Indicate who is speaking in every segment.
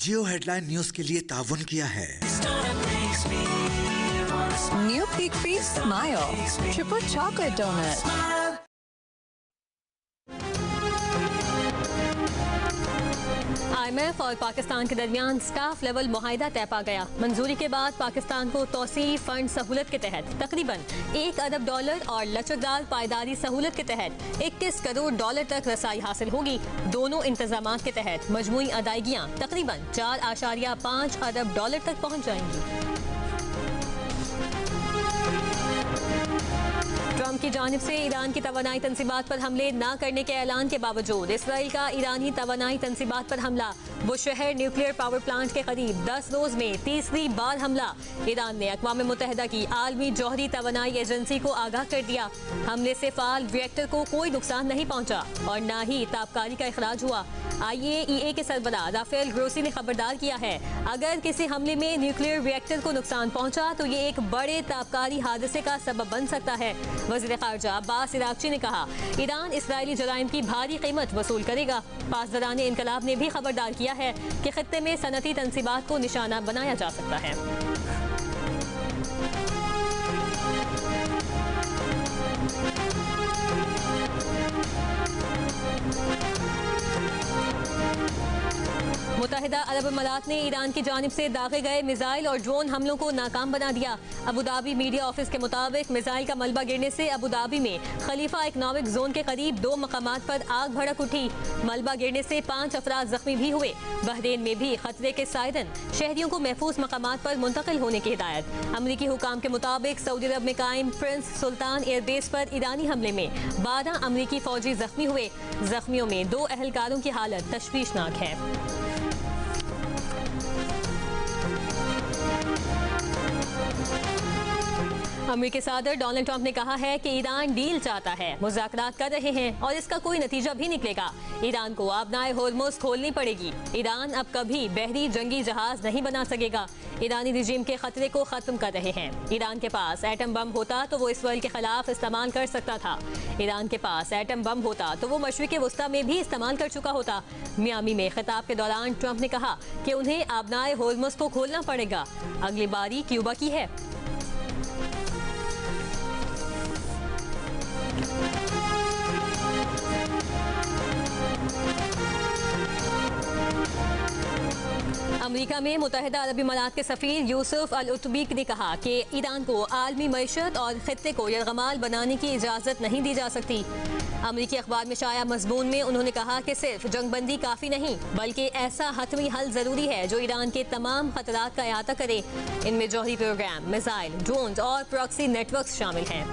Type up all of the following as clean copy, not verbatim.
Speaker 1: जियो headline news के लिए ताउन किया है
Speaker 2: New Peak Feast Smile Triple Chocolate Donut. IMF और पाकिस्तान के दरमियान स्टाफ लेवल मुआहिदा तय पा गया। मंजूरी के बाद पाकिस्तान को तौसीई फंड सहूलत के तहत तकरीबन $1 अरब और लचकदार पायदारी सहूलत के तहत $21 करोड़ तक रसाई हासिल होगी। दोनों इंतजामात के तहत मजमूई अदायगियाँ तकरीबन $4.5 अरब तक पहुँच जाएंगी। ट्रंप की जानिब से ईरान की तवानाई तंसीबात पर हमले न करने के ऐलान के बावजूद इसराइल का ईरानी तवानाई तंसीबात पर हमला। बुशहर न्यूक्लियर पावर प्लांट के करीब 10 रोज में तीसरी बार हमला। ईरान ने अक़वाम मुत्तहिदा की आलमी जौहरी तवानाई एजेंसी को आगाह कर दिया। हमले से फाल रिएक्टर को कोई नुकसान नहीं पहुंचा और न ही ताबकारी का इखराज हुआ। IAEA के सरबराह राफेल ग्रोसी ने खबरदार किया है, अगर किसी हमले में न्यूक्लियर रिएक्टर को नुकसान पहुंचा तो ये एक बड़े ताबकारी हादसे का सबब बन सकता है। वज़ीर ख़ारजा अब्बास इराक़ची ने कहा, ईरान इसराइली जराइम की भारी कीमत वसूल करेगा। पासदारान इनकलाब ने भी खबरदार किया है कि खित्ते में सनती तंसीबात को निशाना बनाया जा सकता है। मुत्तहिदा अरब अमारात ने ईरान की जानिब से दागे गए मिसाइल और ड्रोन हमलों को नाकाम बना दिया। अबूधाबी मीडिया ऑफिस के मुताबिक मिसाइल का मलबा गिरने से अबूधाबी में खलीफा इकनॉमिक जोन के करीब 2 मकामात पर आग भड़क उठी। मलबा गिरने से 5 अफराद जख्मी भी हुए। बहरीन में भी खतरे के सायरन, शहरियों को महफूज मकामात पर मुंतकिल होने की हिदायत। अमरीकी हुकाम के मुताबिक सऊदी अरब में कायम प्रिंस सुल्तान एयरबेस पर ईरानी हमले में 12 अमरीकी फौजी जख्मी हुए। जख्मियों में 2 अहलकारों की हालत तशवीशनाक है। अमेरिकी सदर डोनाल्ड ट्रंप ने कहा है कि ईरान डील चाहता है, मुज़ाकरात कर रहे हैं और इसका कोई नतीजा भी निकलेगा। ईरान को आबनाए होर्मुज़ खोलनी पड़ेगी। ईरान अब कभी बहरी जंगी जहाज नहीं बना सकेगा। ईरानी रिजीम के खतरे को खत्म कर रहे हैं। ईरान के पास एटम बम होता तो वो इसराइल के खिलाफ इस्तेमाल कर सकता था। ईरान के पास एटम बम होता तो वो मशरिक़ वस्ता में भी इस्तेमाल कर चुका होता। मियामी में खिताब के दौरान ट्रंप ने कहा कि उन्हें आबनाए होर्मुज़ को खोलना पड़ेगा। अगली बारी क्यूबा की है। अमेरिका में मुत्तहिदा अरब अमारात के सफीर यूसुफ अल उतबीक ने कहा कि ईरान को आलमी मईशत और खित्ते को यरगमाल बनाने की इजाज़त नहीं दी जा सकती। अमरीकी अखबार में शाया मजमून में उन्होंने कहा कि सिर्फ जंगबंदी काफ़ी नहीं, बल्कि ऐसा हतमी हल ज़रूरी है जो ईरान के तमाम खतरात का अहाता करे। इनमें जौहरी प्रोग्राम, मिसाइल, ड्रोन्स और प्रॉक्सी नेटवर्क शामिल हैं।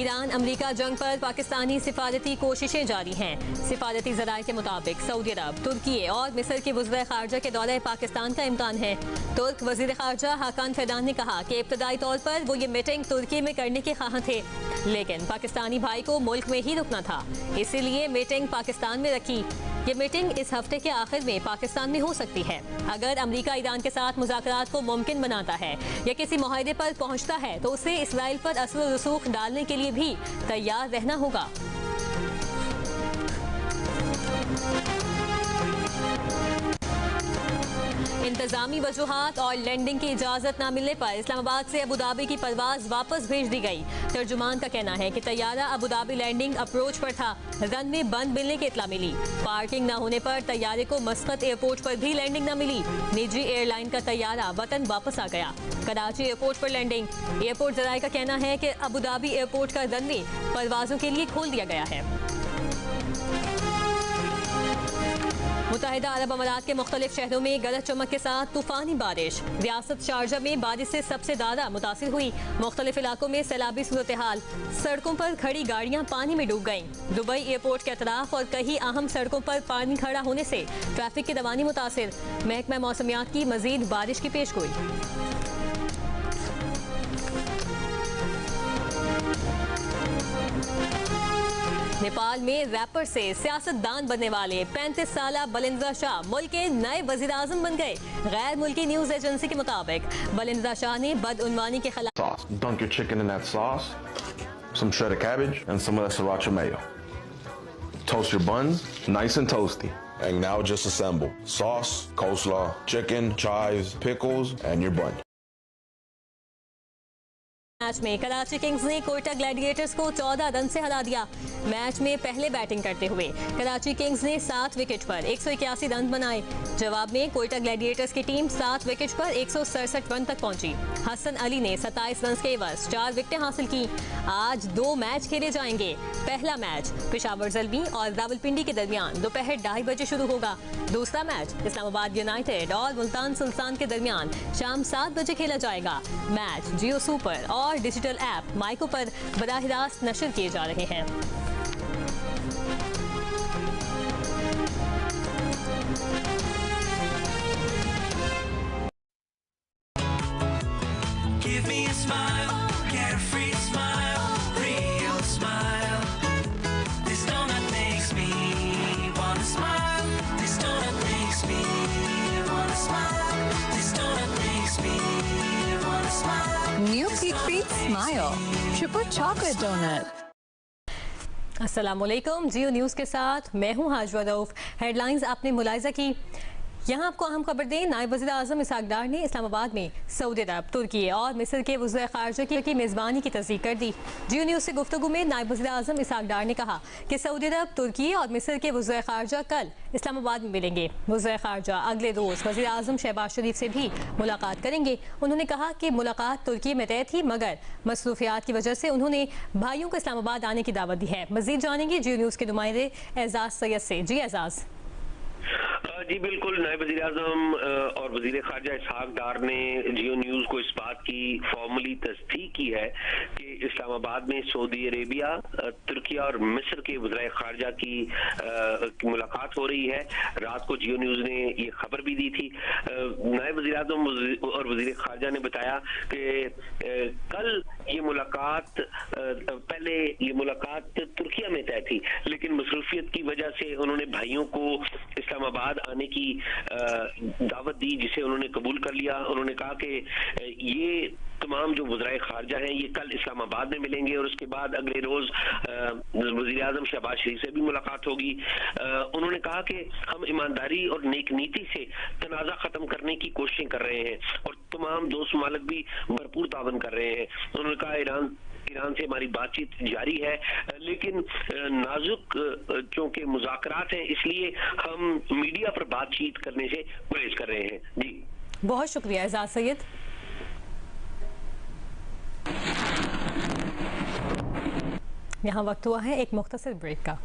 Speaker 2: ईरान अमरीका जंग पर पाकिस्तानी सिफारती कोशिशें जारी हैं। सिफारती ज़राए के मुताबिक सऊदी अरब, तुर्की और मिस्र के वज़ीर ख़ारजा के दौरे पाकिस्तान का इम्कान है। तुर्क वज़ीर ख़ारजा हाकान फिदान ने कहा कि इब्तदाई तौर पर वो ये मीटिंग तुर्की में करने के ख़्वाह थे, लेकिन पाकिस्तानी भाई को मुल्क में ही रुकना था, इसीलिए मीटिंग पाकिस्तान में रखी। ये मीटिंग इस हफ्ते के आखिर में पाकिस्तान में हो सकती है। अगर अमेरिका ईरान के साथ मुज़ाकरात को मुमकिन बनाता है या किसी मुआहदे पर पहुंचता है तो उसे इसराइल पर असर रसूख डालने के लिए भी तैयार रहना होगा। इंतजामी वजूहात और लैंडिंग की इजाज़त न मिलने पर इस्लामाबाद से अबूधाबी की परवाज वापस भेज दी गई। तर्जुमान का कहना है कि तैयारा अबूधाबी लैंडिंग अप्रोच पर था, रनवे बंद मिलने की इत्तला मिली। पार्किंग न होने पर तैयारे को मस्कत एयरपोर्ट पर भी लैंडिंग न मिली। निजी एयरलाइन का तैयारा वतन वापस आ गया। कराची एयरपोर्ट पर लैंडिंग। एयरपोर्ट जराये का कहना है कि अबूधाबी एयरपोर्ट का रनवे परवाजों के लिए खोल दिया गया है। मुत्तहिदा अरब अमारात के मुख्तलिफ शहरों में गरज चमक के साथ तूफानी बारिश। रियासत शारजा में बारिश से सबसे ज्यादा मुतासिर हुई। मुख्तलिफ इलाकों में सैलाबी सूरत हाल। सड़कों पर खड़ी गाड़ियां पानी में डूब गईं। दुबई एयरपोर्ट के अतराफ और कई अहम सड़कों पर पानी खड़ा होने से ट्रैफिक की रवानी मुतासिर। महकमा मौसमियात की मजीद बारिश की पेशगोई। नेपाल में रैपर से सियासतदान बनने वाले 35 साला बलिंद्रा शाह मुल्क के नए वजीर आजम बन गए। गैर मुल्की न्यूज एजेंसी के मुताबिक बलिंद्रा शाह ने बदउनवानी के खिलाफ
Speaker 3: Dunk your chicken in that sauce, some shredded cabbage, and some of that sriracha mayo. Toast your buns nice and toasty.
Speaker 4: And now just assemble sauce, coleslaw, chicken, chives, pickles, and your bun.
Speaker 2: Match में Karachi Kings ने Quetta Gladiators को 14 run से हरा दिया। Match में पहले batting करते हुए कराची किंग्स ने 7 विकेट पर 181 रन बनाए। जवाब में कोयटा ग्लैडिएटर्स की टीम 7 विकेट पर 167 रन तक पहुंची। हसन अली ने 27 रन के एवज 4 विकेटें हासिल की। आज 2 मैच खेले जाएंगे। पहला मैच पेशावर ज़ल्मी और रावलपिंडी के दरमियान दोपहर 2:30 बजे शुरू होगा। दूसरा मैच इस्लामाबाद यूनाइटेड और मुल्तान सुल्तान के दरमियान शाम 7 बजे खेला जाएगा। मैच जियो सुपर और डिजिटल ऐप माइको पर बराह रास्त नशर किए जा रहे हैं।
Speaker 5: Give me a smile, carefree smile, real smile. This donut makes me wanna smile. This donut makes me wanna smile. This donut makes me wanna smile.
Speaker 6: New Peak Treat Smile, Triple Chocolate Donut.
Speaker 2: अस्सलामुअलैकुम, जियो news के साथ मैं हूं हाजवा Rauf. Headlines आपने मुलाहिजा की। यहाँ आपको अहम खबर दें, नायब वज़ीर आज़म इसहाक डार ने इस्लामाबाद में सऊदी अरब, तुर्की और मिस्र के वज़ीर ख़ारजा की मेज़बानी की तस्दीक कर दी। जियो न्यूज़ से गुफ्तगू में नायब वज़ीर आज़म इसहाक डार ने कहा कि सऊदी अरब, तुर्की और मिस्र के वज़ीर ख़ारजा कल इस्लामाबाद में मिलेंगे। वज़ीर ख़ारजा अगले रोज़ वज़ीर आज़म शहबाज शरीफ से भी मुलाकात करेंगे। उन्होंने कहा कि मुलाकात तुर्की में तय थी, मगर मसरूफियात की वजह से उन्होंने भाइयों को इस्लामाबाद आने की दावत दी है। मज़ीद जानेंगे जियो न्यूज़ के नुमाइंदे एजाज सैयद से। जी एजाज।
Speaker 7: जी बिल्कुल, नायब वज़ीर आज़म और वज़ीर ख़ारजा इसहाक डार ने जियो न्यूज़ को इस बात की फॉर्मली तस्दीक की है कि इस्लामाबाद में सऊदी अरेबिया, तुर्की और मिस्र के वज़ीर ख़ारजा की मुलाकात हो रही है। रात को जियो न्यूज़ ने ये खबर भी दी थी। नायब वज़ीर आज़म और वज़ीर ख़ारजा ने बताया कि कल ये मुलाकात, पहले ये मुलाकात तुर्किया में तय थी, लेकिन मसरूफियत की वजह से उन्होंने भाइयों को इस्लामाबाद आने की दावत दी, जिसे उन्होंने कबूल कर लिया। उन्होंने कहा कि ये तमाम जो वज़ीर ख़ारजा हैं ये कल इस्लामाबाद में मिलेंगे और उसके बाद अगले रोज वज़ीर आज़म शहबाज शरीफ से भी मुलाकात होगी। उन्होंने कहा कि हम ईमानदारी और नेक नीति से तनाज़ा खत्म करने की कोशिशें कर रहे हैं और तमाम दोस्त मालिक भी भरपूर तावन कर रहे हैं। उन्होंने कहा ईरान से हमारी बातचीत जारी है, लेकिन नाजुक चूंकि मुज़ाकरात हैं, इसलिए हम मीडिया पर बातचीत करने से गुरेज कर रहे हैं। जी
Speaker 2: बहुत शुक्रिया एजाज सैयद। यहाँ वक्त हुआ है एक मुख्तसर ब्रेक का।